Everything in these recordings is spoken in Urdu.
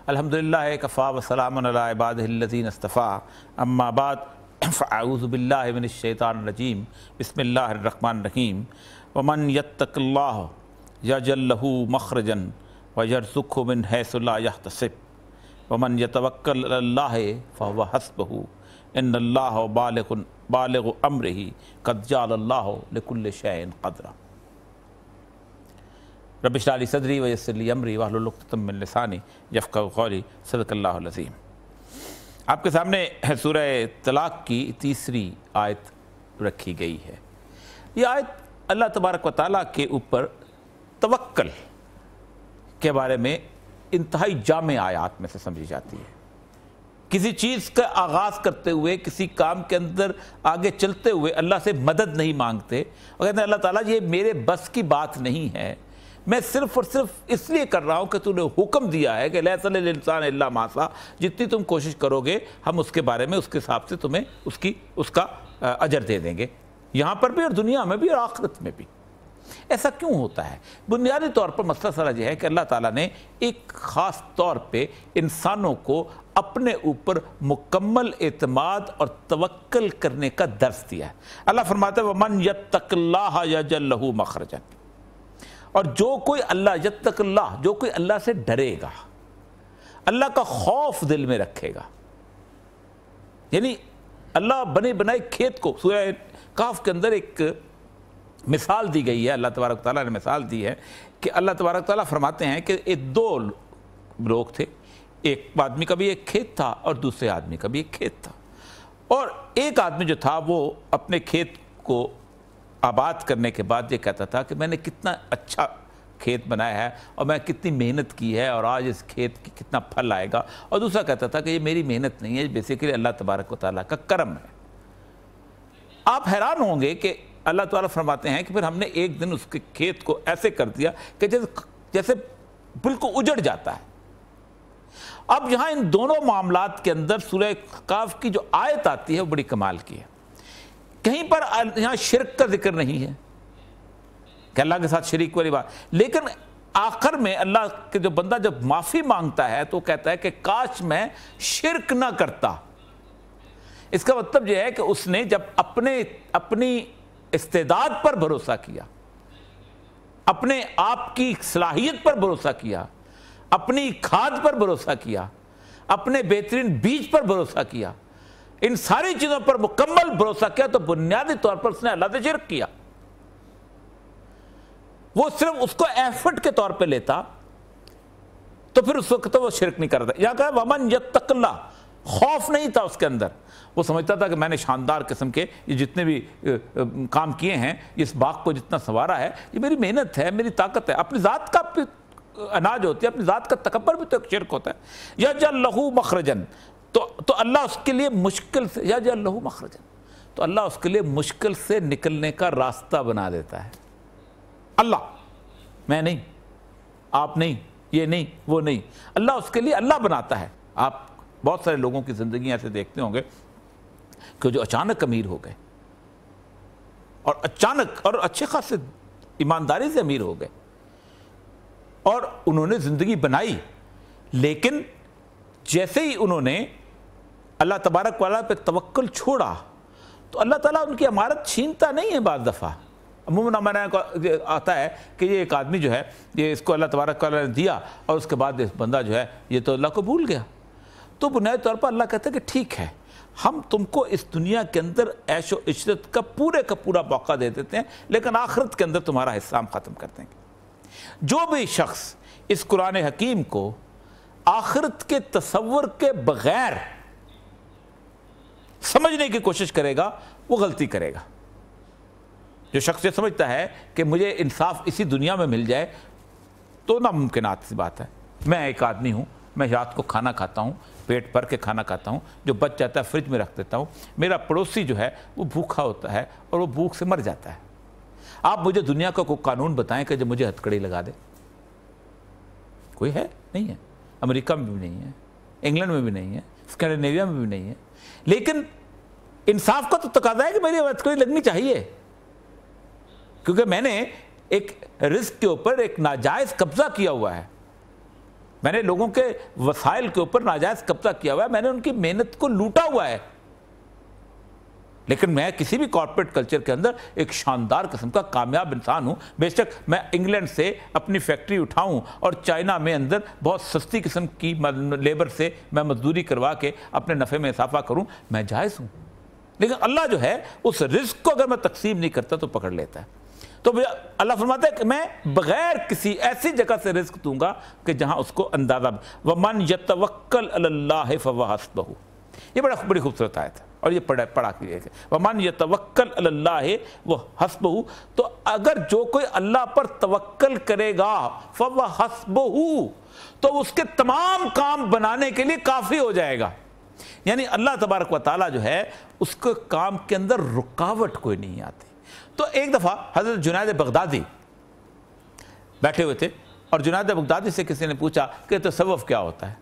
الحمدللہ کفا وسلام علی عبادہ الذین اصطفیٰ اما بعد فاعوذ باللہ من الشیطان الرجیم بسم اللہ الرحمن الرحیم ومن یتق اللہ یجعل لہ مخرجا ویرزقہ من حیث لا یحتسب ومن یتوکل علی اللہ فہو حسبہ ان اللہ بالغ امرہ قد جعل اللہ لکل شیء قدرا۔ رب اشرح لی صدری ویسر لی امری واحلل عقدۃ من لسانی یفقہوا قولی۔ صدق اللہ العظیم۔ آپ کے سامنے سورہ طلاق کی تیسری آیت رکھی گئی ہے۔ یہ آیت اللہ تبارک و تعالیٰ کے اوپر توکل کے بارے میں انتہائی جامع آیات میں سے سمجھی جاتی ہے۔ کسی چیز کا آغاز کرتے ہوئے، کسی کام کے اندر آگے چلتے ہوئے اللہ سے مدد نہیں مانگتے اور کہتے ہیں اللہ تعالیٰ یہ میرے بس کی بات نہیں ہے، میں صرف اور صرف اس لیے کر رہا ہوں کہ تو نے حکم دیا ہے کہ لیس للانسان الا ما سعی، جتنی تم کوشش کرو گے ہم اس کے بارے میں اس کے حساب سے تمہیں اس کا اجر دے دیں گے، یہاں پر بھی اور دنیا میں بھی اور آخرت میں بھی۔ ایسا کیوں ہوتا ہے؟ بنیادی طور پر مسئلہ سارا یہ ہے کہ اللہ تعالیٰ نے ایک خاص طور پہ انسانوں کو اپنے اوپر مکمل اعتماد اور توکل کرنے کا درس دیا ہے۔ اللہ فرماتا ہے وَمَنْ يَتَّقِ اللَّهَ يَجْعَلْ لَهُ مَخْرَجًا، اور جو کوئی اللہ یتق اللہ، جو کوئی اللہ سے ڈرے گا، اللہ کا خوف دل میں رکھے گا، یعنی اللہ بنے بنائے کھیت کو، سورہ کہف کے اندر ایک مثال دی گئی ہے، اللہ تبارک تعالیٰ نے مثال دی ہے کہ اللہ تبارک تعالیٰ فرماتے ہیں کہ دو لوگ تھے، ایک آدمی کا بھی ایک کھیت تھا اور دوسرے آدمی کا بھی ایک کھیت تھا، اور ایک آدمی جو تھا وہ اپنے کھیت کو آباد کرنے کے بعد یہ کہتا تھا کہ میں نے کتنا اچھا کھیت بنایا ہے اور میں کتنی محنت کی ہے اور آج اس کھیت کی کتنا پھل آئے گا، اور دوسرا کہتا تھا کہ یہ میری محنت نہیں ہے، بیسیکلی اللہ تبارک و تعالیٰ کا کرم ہے۔ آپ حیران ہوں گے کہ اللہ تعالیٰ فرماتے ہیں کہ پھر ہم نے ایک دن اس کے کھیت کو ایسے کر دیا کہ جیسے بالکل اجڑ جاتا ہے۔ اب یہاں ان دونوں معاملات کے اندر سورہ کہف کی جو آیت آتی ہے وہ بڑی کمال کی ہے۔ کہیں پر یہاں شرک کا ذکر نہیں ہے کہ اللہ کے ساتھ شریک والی بات، لیکن آخر میں اللہ کے جو بندہ جب معافی مانگتا ہے تو کہتا ہے کہ کاش میں شرک نہ کرتا۔ اس کا مطلب یہ ہے کہ اس نے جب اپنی استعداد پر بھروسہ کیا، اپنے آپ کی صلاحیت پر بھروسہ کیا، اپنی کھاد پر بھروسہ کیا، اپنے بہترین بیج پر بھروسہ کیا، ان ساری چیزوں پر مکمل بھروسہ کیا، تو بنیادی طور پر اس نے اللہ سے شرک کیا۔ وہ صرف اس کو ایفرٹ کے طور پہ لیتا تو پھر اس وقت تو وہ شرک نہیں کرتا۔ یہاں کہا وَمَنْ يَتَّقِ اللَّهَ، خوف نہیں تھا اس کے اندر، وہ سمجھتا تھا کہ میں نے شاندار قسم کے یہ جتنے بھی کام کیے ہیں، اس باغ کو جتنا سنوارا ہے، یہ میری محنت ہے، میری طاقت ہے۔ اپنی ذات کا اناج ہوتی ہے، اپنی ذات کا تکبر بھی تو ایک شرک ہوتا ہے۔ یجعل لہ مخرجن، تو اللہ اس کے لیے مشکل سے، یجعل لہ مخرجن، تو اللہ اس کے لیے مشکل سے نکلنے کا راستہ بنا دیتا ہے۔ اللہ، میں نہیں، آپ نہیں، یہ نہیں، وہ نہیں، اللہ اس کے لیے اللہ بناتا ہے۔ آپ بہت سارے لوگوں کی زندگی ایسے دیکھتے ہوں گے کہ جو اچانک امیر ہو گئے اور اچانک اور اچھے خاصے ایمانداری سے امیر ہو گئے اور انہوں نے زندگی بنائی، لیکن جیسے ہی انہوں نے اللہ تبارک و تعالیٰ پہ توکل چھوڑا تو اللہ تعالیٰ ان کی امانت چھینتا نہیں ہے۔ بعض دفعہ عموماً ہمارے آتا ہے کہ یہ ایک آدمی جو ہے، یہ اس کو اللہ تبارک و تعالیٰ نے دیا اور اس کے بعد اس بندہ جو ہے یہ تو اللہ کو بھول گیا، تو بنیادی طور پر اللہ کہتا ہے کہ ٹھیک ہے، ہم تم کو اس دنیا کے اندر عیش و عشرت کا پورا موقع دے دیتے ہیں، لیکن آخرت کے اندر تمہارا حصہ ہم ختم کر دیں گے۔ جو بھی شخص اس قرآن حکیم کو آخرت کے تصور کے بغیر سمجھنے کی کوشش کرے گا وہ غلطی کرے گا۔ جو شخص یہ سمجھتا ہے کہ مجھے انصاف اسی دنیا میں مل جائے تو ناممکنات سی بات ہے۔ میں ایک آدمی ہوں، میں رات کو کھانا کھاتا ہوں، پیٹ بھر کے کھانا کھاتا ہوں، جو بچ جاتا ہے فریج میں رکھ دیتا ہوں، میرا پڑوسی جو ہے وہ بھوکا ہوتا ہے اور وہ بھوک سے مر جاتا ہے۔ آپ مجھے دنیا کا کوئی قانون بتائیں کہ جو مجھے ہتھکڑی لگا دے؟ کوئی ہے؟ نہیں ہے۔ امریکہ میں بھی نہیں ہے، انگلینڈ میں بھی نہیں ہے، اسکینڈینیویا میں بھی نہیں ہے، لیکن انصاف کا تو تقاضا ہے کہ میری ہتھکڑی لگنی چاہیے، کیونکہ میں نے ایک رزق کے اوپر ایک ناجائز قبضہ کیا ہوا ہے۔ میں نے لوگوں کے وسائل کے اوپر ناجائز قبضہ کیا ہوا ہے, میں نے ان کی محنت کو لوٹا ہوا ہے. لیکن میں کسی بھی کارپوریٹ کلچر کے اندر ایک شاندار قسم کا کامیاب انسان ہوں. بے شک میں انگلینڈ سے اپنی فیکٹری اٹھاؤں اور چائنا میں اندر بہت سستی قسم کی لیبر سے میں مزدوری کروا کے اپنے نفع میں اضافہ کروں, میں جائز ہوں. لیکن اللہ جو ہے اس رزق کو اگر میں تقسیم نہیں کرتا تو پکڑ لیتا ہے. تو اللہ فرماتا ہے کہ میں بغیر کسی ایسی جگہ سے رزق دوں گا کہ جہاں اس کو اندازہ. وَمَنْ يَتَوَكَّلْ عَلَى اللَّهِ فَهُوَ حَسْبُهُ. یہ بڑی خوبصورت آیت ہے اور یہ پڑھا کیجیے گا. وَمَنْ يَتَوَكَّلْ عَلَى اللَّهِ وَحَسْبُهُ. تو اگر جو کوئی اللہ پر توکل کرے گا فَهُوَ حَسْبُهُ, تو اس کے تمام کام بنانے کے لیے کافی ہو جائے گا. یعنی اللہ تبارک و تعالیٰ جو ہے اس کے کام کے اندر رکاوٹ کوئی نہیں آتی. تو ایک دفعہ حضرت جنید بغدادی بیٹھے ہوئے تھے اور جنید بغدادی سے کسی نے پوچھا کہ تصوف کیا ہوتا ہے.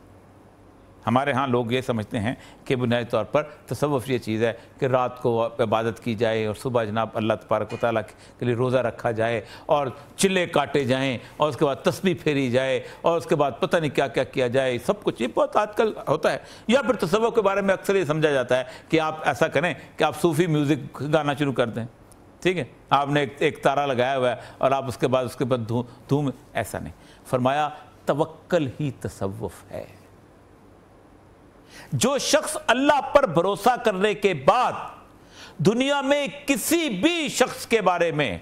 ہمارے ہاں لوگ یہ سمجھتے ہیں کہ بنیادی طور پر تصوف یہ چیز ہے کہ رات کو عبادت کی جائے اور صبح جناب اللہ تبارک و تعالیٰ کے لیے روزہ رکھا جائے اور چلے کاٹے جائیں اور اس کے بعد تسبیح پھیری جائے اور اس کے بعد پتہ نہیں کیا کیا کیا جائے. سب کچھ یہ بہت آج کل ہوتا ہے. یا پھر تصوف کے بارے میں اکثر یہ سمجھا جاتا ہے کہ آپ ایسا کریں کہ آپ صوفی میوزک گانا شروع کر دیں. ٹھیک ہے, آپ نے ایک تارا لگایا ہوا ہے اور آپ اس کے بعد دھوم. ایسا نہیں. فرمایا توکل ہی تصوف ہے. جو شخص اللہ پر بھروسہ کرنے کے بعد دنیا میں کسی بھی شخص کے بارے میں,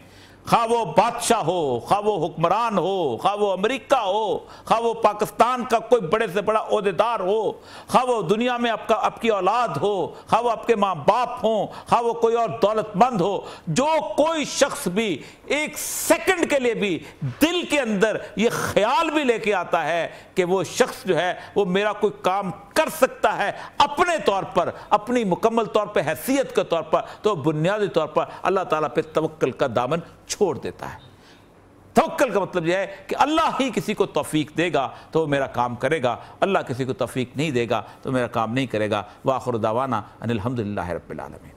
خواہ وہ بادشاہ ہو, خواہ وہ حکمران ہو, خواہ وہ امریکہ ہو, خواہ وہ پاکستان کا کوئی بڑے سے بڑا عہدیدار ہو, خواہ وہ دنیا میں آپ کی اولاد ہو, خواہ وہ آپ کے ماں باپ ہوں, خواہ وہ کوئی اور دولت مند ہو, جو کوئی شخص بھی ایک سیکنڈ کے لیے بھی دل کے اندر یہ خیال بھی لے کے آتا ہے کہ وہ شخص جو ہے وہ میرا کوئی کام کر سکتا ہے اپنے طور پر, اپنی مکمل طور پہ حیثیت کے طور پر, تو بنیادی طور پر اللہ تعالیٰ پہ توکل کا دامن چھوڑ دیتا ہے. توکل کا مطلب یہ ہے کہ اللہ ہی کسی کو توفیق دے گا تو وہ میرا کام کرے گا, اللہ کسی کو توفیق نہیں دے گا تو میرا کام نہیں کرے گا. وآخر دعوانا ان الحمدللہ رب العالمین.